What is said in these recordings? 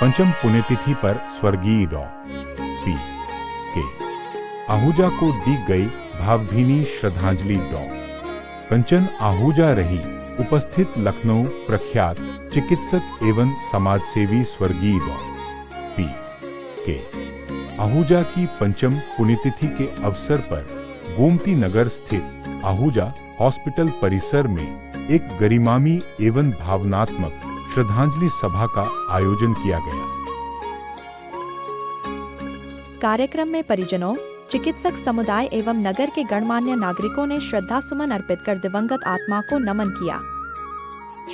पंचम पुण्यतिथि पर स्वर्गीय डॉ. पी. के. आहूजा को दी गई भावभीनी श्रद्धांजलि. डॉ. कंचन आहूजा रही उपस्थित लखनऊ प्रख्यात चिकित्सक एवं समाजसेवी स्वर्गीय डॉ. पी. के. आहूजा की पंचम पुण्यतिथि के अवसर पर गोमती नगर स्थित आहूजा हॉस्पिटल परिसर में एक गरिमामयी एवं भावनात्मक श्रद्धांजलि सभा का आयोजन किया गया। कार्यक्रम में परिजनों, चिकित्सक समुदाय एवं नगर के गणमान्य नागरिकों ने श्रद्धा सुमन अर्पित कर दिवंगत आत्मा को नमन किया।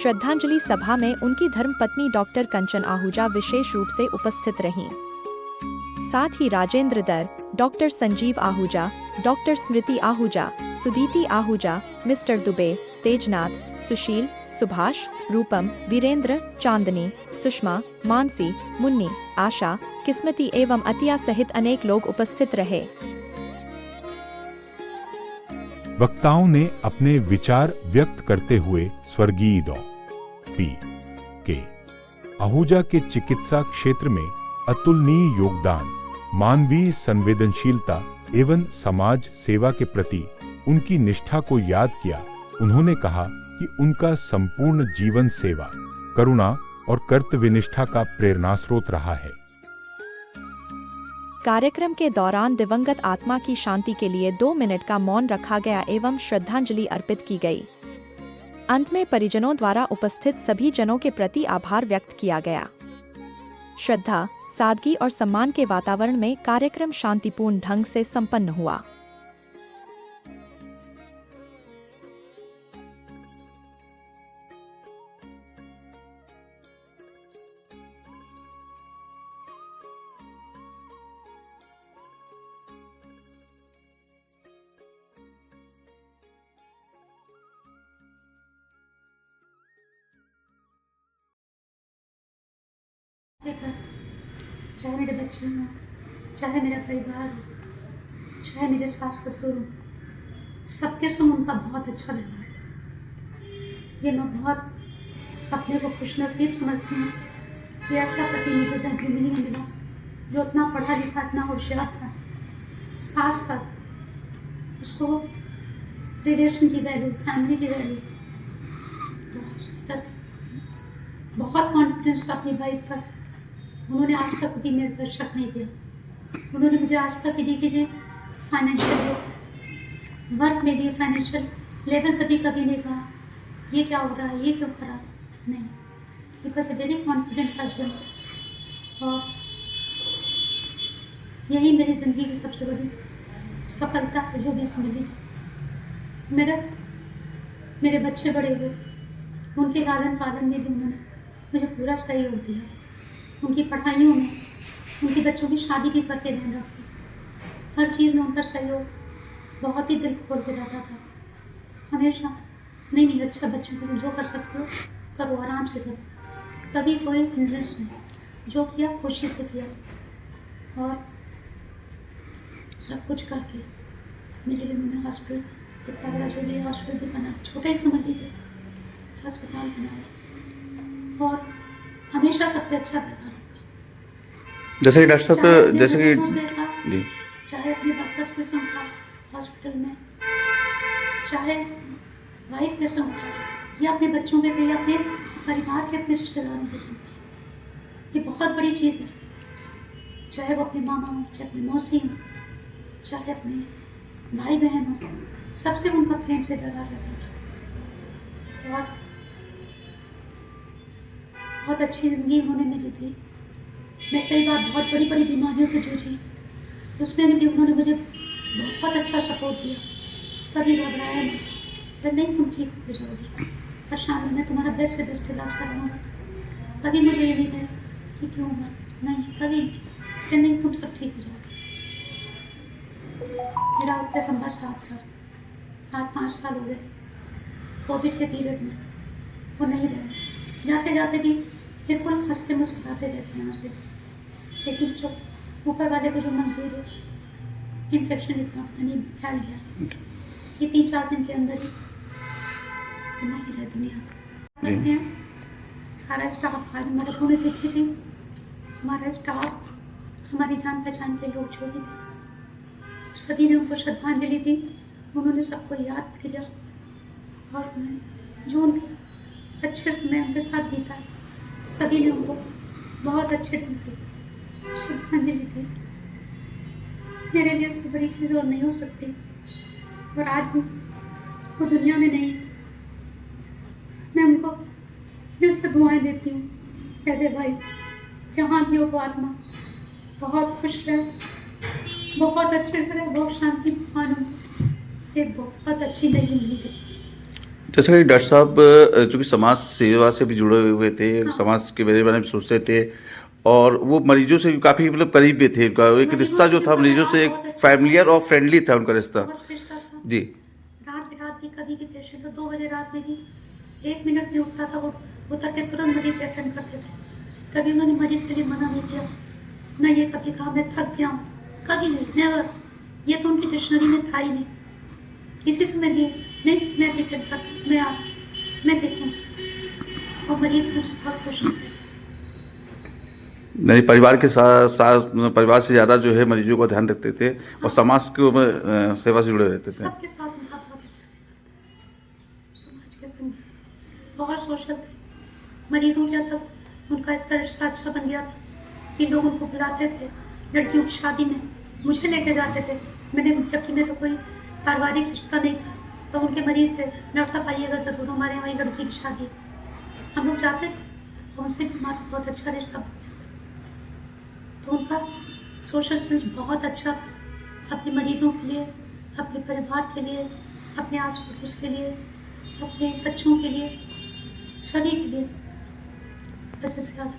श्रद्धांजलि सभा में उनकी धर्मपत्नी डॉक्टर कंचन आहूजा विशेष रूप से उपस्थित रहीं। साथ ही राजेंद्र दर, डॉक्टर संजीव आहूजा, डॉक्टर स्मृति आहूजा, सुदीति आहूजा, मिस्टर दुबे, तेजनाथ, सुशील, सुभाष, रूपम, वीरेंद्र, चांदनी, सुषमा, मानसी, मुन्नी, आशा, किस्मती एवं अतिया सहित अनेक लोग उपस्थित रहे। वक्ताओं ने अपने विचार व्यक्त करते हुए स्वर्गीय डॉ. पी. के. आहूजा के चिकित्सा क्षेत्र में अतुलनीय योगदान, मानवीय संवेदनशीलता एवं समाज सेवा के प्रति उनकी निष्ठा को याद किया। उन्होंने कहा कि उनका संपूर्ण जीवन सेवा, करुणा और कर्तव्यनिष्ठा का प्रेरणास्रोत रहा है। कार्यक्रम के दौरान दिवंगत आत्मा की शांति के लिए 2 मिनट का मौन रखा गया एवं श्रद्धांजलि अर्पित की गई। अंत में परिजनों द्वारा उपस्थित सभी जनों के प्रति आभार व्यक्त किया गया। श्रद्धा, सादगी और सम्मान के वातावरण में कार्यक्रम शांतिपूर्ण ढंग से संपन्न हुआ। चाहे मेरे बच्चे हों, चाहे मेरा परिवार हो, चाहे मेरे सास ससुर हों, सबके संग उनका बहुत अच्छा व्यवहार था। ये मैं बहुत अपने को खुशनसीब समझती हूँ कि ऐसा पति मुझे जिंदगी में मिला जो इतना पढ़ा लिखा, इतना होशियार था। साथ साथ उसको रिलेशन की वैल्यू, फैमिली की वैल्यू, बहुत कॉन्फिडेंस था अपनी वाइफ पर। उन्होंने आज तक कभी मेरे पर शक नहीं किया। उन्होंने मुझे आज तक कभी कि फाइनेंशियल वर्क में भी फाइनेंशियल लेवल कभी नहीं कहा ये क्या हो रहा है, ये क्यों खराब नहीं। Because a very confident husband, और यही मेरी ज़िंदगी की सबसे बड़ी सफलता है जो भी समझ लीजिए। मेरे बच्चे बड़े हुए, उनके लालन पालन में भी उन्होंने मुझे पूरा सहयोग दिया। उनकी पढ़ाइयों में, उनके बच्चों की शादी भी करके ध्यान रखते। हर चीज़ में उनका सहयोग बहुत ही दिल खोल के रहता था। हमेशा नहीं अच्छा, बच्चों को जो कर सकते हो करो, आराम से करो, कभी कोई हिंड्रेंस नहीं। जो किया खुशी से किया, और सब कुछ करके मेरे लिए उन्होंने हॉस्पिटल, इतना बड़ा जो भी हॉस्पिटल भी बना, छोटा ही समझ लीजिए, अस्पताल बनाया, और हमेशा सबसे अच्छा व्यवहार रखा। जैसे कि डॉक्टर साहब, जैसे कि जी, चाहे अपने डॉक्टर के संग था हॉस्पिटल में, चाहे वाइफ के संग था, या अपने बच्चों के, या अपने परिवार के, अपने रिश्तेदारों के संग था। ये बहुत बड़ी चीज़ है। चाहे वो अपने मामा हो, चाहे अपनी मौसी हो, चाहे अपने भाई बहन हो, सबसे उनका प्रेम से व्यवहार रहता था। और बहुत अच्छी ज़िंदगी उन्होंने मेरी थी। मैं कई बार बहुत बड़ी बड़ी बीमारियों से जूझी, उसमें भी उन्होंने मुझे बहुत अच्छा सपोर्ट दिया। कभी घबराया नहीं, फिर नहीं तुम ठीक हो जाओगी, परेशान है, मैं तुम्हारा बेस्ट से बेस्ट इलाज कराऊंगा। कभी मुझे ये नहीं कहा कि क्यों मत, नहीं, कभी फिर नहीं, तुम सब ठीक हो जाओगे। मेरा उतना लंबा साथ रहा, 5 साल हो गए। कोविड के पीरियड में वो नहीं रहे, जाते जाते भी बिल्कुल हंसते मुस्कुराते रहते हैं यहाँ से। लेकिन जो ऊपर वाले को जो मंजूर है, इन्फेक्शन इतना नहीं फैल गया कि 3-4 दिन के अंदर ही नहीं रहे दुनिया। सारा स्टाफ आज हमारे पुण्यतिथि थी, हमारा स्टाफ, हमारी जान पहचान के लोग जो भी थे, सभी ने उनको श्रद्धांजलि दी। उन्होंने सबको याद किया और जो उनके अच्छे समय उनके साथ बीता, सभी ने उनको बहुत अच्छे ढंग से श्रद्धांजलि दी। मेरे लिए इससे बड़ी चीज़ और नहीं हो सकती। और आज भी वो दुनिया में नहीं, मैं उनको दिल से दुआएं देती हूँ। ऐसे भाई जहाँ भी हो वो आत्मा बहुत खुश रहे, बहुत अच्छे से रहे, बहुत शांति मानो, एक बहुत अच्छी नई जिंदगी दे। जैसा कि डॉक्टर साहब चूँकि समाज सेवा से भी जुड़े हुए थे, हाँ। समाज के बारे में सोचते थे और वो मरीजों से काफ़ी मतलब करीब भी थे। उनका एक रिश्ता जो था मरीजों से एक फैमिलियर और फ्रेंडली था उनका रिश्ता। बहुत रिश्ता था। जी। रात भी कभी भी पेशेंट 2 बजे रात में भी 1 मिनट नहीं उठता था, वो उतर के तुरंत मरीज अटेंड करते थे। कभी उन्होंने मरीज के लिए मना नहीं किया, ना ये कभी कहा मैं थक गया हूँ, कभी नहीं, नेवर। ये तो उनकी डिक्शनरी में था ही नहीं। किसी समय भी नहीं, मैं अटेंड कर, मैं देखूँ, और मरीज मुझे बहुत खुश होते हैं। नहीं, परिवार के साथ परिवार से ज़्यादा जो है मरीजों का ध्यान रखते थे और समाज के सेवा से जुड़े रहते थे। सबके साथ उनका बहुत अच्छा व्यवहार था। समाज के संग बहुत सोशल थे। मरीजों के तक उनका इतना रिश्ता अच्छा बन गया था कि लोग उनको बुलाते थे लड़कियों की शादी में, मुझे लेके जाते थे। जबकि मेरा कोई पारिवारिक रिश्ता नहीं था, तो उनके मरीज थे, डॉक्टर साहब आइएगा ज़रूर, हमारे वही लड़की की शादी है। हम लोग जाते थे और उनसे भी हमारा बहुत अच्छा रिश्ता बन गया था। तो उनका सोशल सेंस बहुत अच्छा था, अपने मरीजों के लिए, अपने परिवार के लिए, अपने आस पड़ोस के लिए, अपने बच्चों के लिए, सभी के लिए। बस इससे ज़्यादा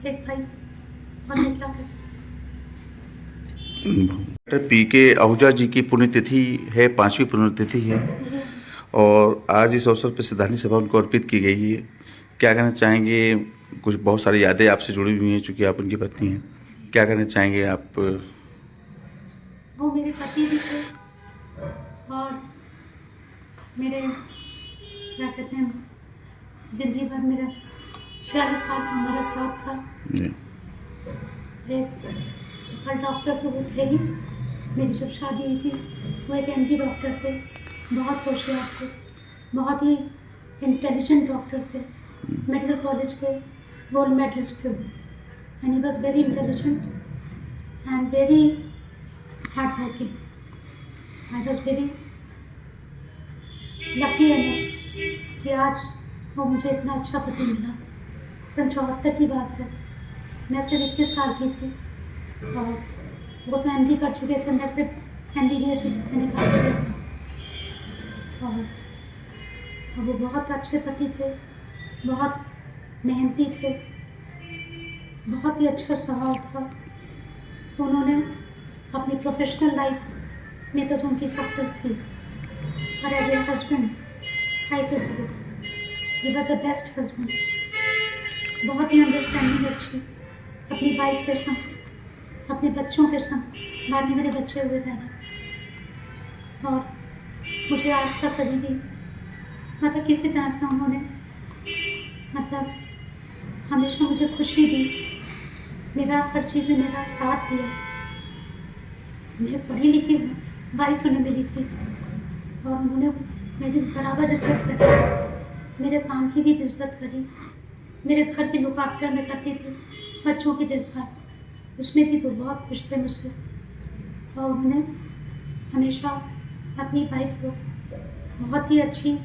एक भाई और मैं क्या कर सकती। Doctor PK. आहूजा जी की पुण्यतिथि है, 5वीं पुण्यतिथि है और आज इस अवसर पर श्रद्धांजलि सभा उनको अर्पित की गई है। क्या कहना चाहेंगे? कुछ बहुत सारी यादें आपसे जुड़ी हुई हैं चूँकि आप उनकी पत्नी हैं, क्या कहना चाहेंगे आप? वो मेरे पति भी थे और मेरे क्या कहते हैं, जिंदगी भर मेरा 46 साल का मेरा साथ था। जी। एक सफल डॉक्टर तो वो थे ही। मेरी जब शादी हुई थी वो एक एमडी डॉक्टर थे, बहुत होशियार थे, बहुत ही इंटेलिजेंट डॉक्टर थे। मेडिकल कॉलेज के गोल्ड मेडलिस्ट थे वो। And he was very intelligent and very hard working. I was very lucky enough कि आज वो मुझे इतना अच्छा पति मिला। 74 की बात है, मैं सिर्फ 21 साल की थी और वो तो एमडी कर चुके थे, मैं सिर्फ MBBS मैंने पास किया था। और वो बहुत अच्छे पति थे, बहुत मेहनती थे, बहुत ही अच्छा स्वभाव था। उन्होंने अपनी प्रोफेशनल लाइफ में तो जो उनकी सक्सेस थी, और as a husband I can say he was the best husband. बहुत ही अंडरस्टैंडिंग अच्छी अपनी वाइफ के संग, अपने बच्चों के संग। बाद में मेरे बच्चे हुए पैदा और मुझे आज तक कभी भी मतलब किसी तरह से उन्होंने मतलब हमेशा मुझे खुशी दी, मेरा हर चीज़ में मेरा साथ दिया। मैं पढ़ी लिखी वाइफ उन्हें मिली थी और उन्होंने मेरी बराबर इज्जत करी, मेरे काम की भी इज्जत करी, मेरे घर की लुक आफ्टर मैं करती थी, बच्चों की देखभाल, उसमें भी वो बहुत खुश थे मुझसे। और उन्होंने हमेशा अपनी वाइफ को बहुत ही अच्छी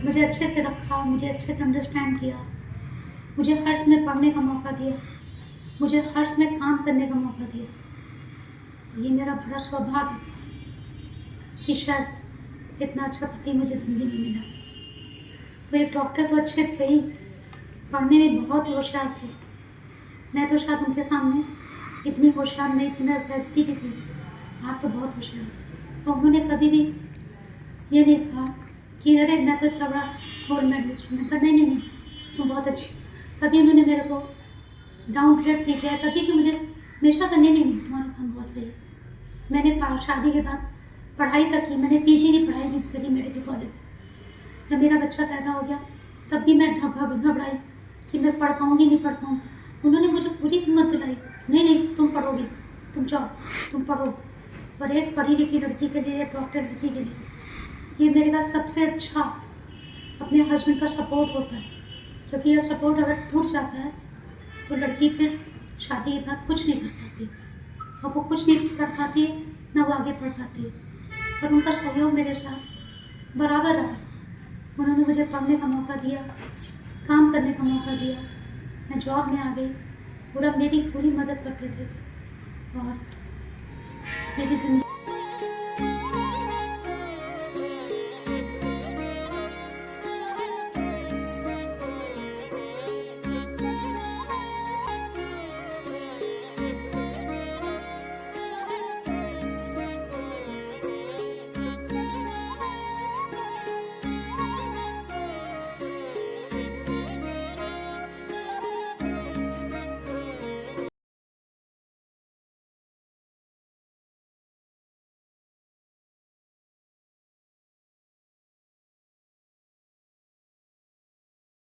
मुझे अच्छे से रखा, मुझे अच्छे से अंडरस्टैंड किया, मुझे हर समय पढ़ने का मौका दिया, मुझे हर समय काम करने का मौका दिया। ये मेरा बड़ा सौभाग्य था कि शायद इतना अच्छा पति मुझे ज़िंदगी में मिला। वो एक डॉक्टर तो अच्छे थे ही, पढ़ने में बहुत होशियार थे। मैं तो शायद उनके सामने इतनी होशियार नहीं थी, मैं व्यक्ति भी थी, आप तो बहुत होशियार। और उन्होंने कभी भी ये नहीं कहा कि अरे मैं तो इतना बड़ा गोल्ड मेडलिस्ट हूँ। कहा नहीं, तुम बहुत अच्छी। कभी उन्होंने मेरे को डाउन ग्रेड नहीं किया, कभी कि मुझे हमेशा करने नहीं तुम्हारा काम बहुत सही है। मैंने शादी के बाद पढ़ाई तक की, मैंने PG की पढ़ाई भी करी मेडिकल कॉलेज। जब मेरा बच्चा पैदा हो गया तब भी मैं घबराई कि मैं पढ़ पाऊँगी नहीं पढ़ पाऊँ। उन्होंने मुझे पूरी हिम्मत दिलाई, नहीं नहीं तुम पढ़ोगी, तुम जाओ, तुम पढ़ो। और एक पढ़ी लिखी लड़की के लिए, डॉक्टर लड़की के लिए, ये मेरे पास सबसे अच्छा अपने हस्बैंड का सपोर्ट होता है। क्योंकि यह सपोर्ट अगर टूट जाता है तो लड़की फिर शादी के बाद कुछ नहीं कर पाती, और वो कुछ नहीं कर पाती ना वो आगे बढ़ पाती है। पर उनका सहयोग मेरे साथ बराबर रहा। उन्होंने मुझे पढ़ने का मौका दिया, काम करने का मौका दिया, मैं जॉब में आ गई, पूरा मेरी पूरी मदद करते थे और मेरी ज़िंदगी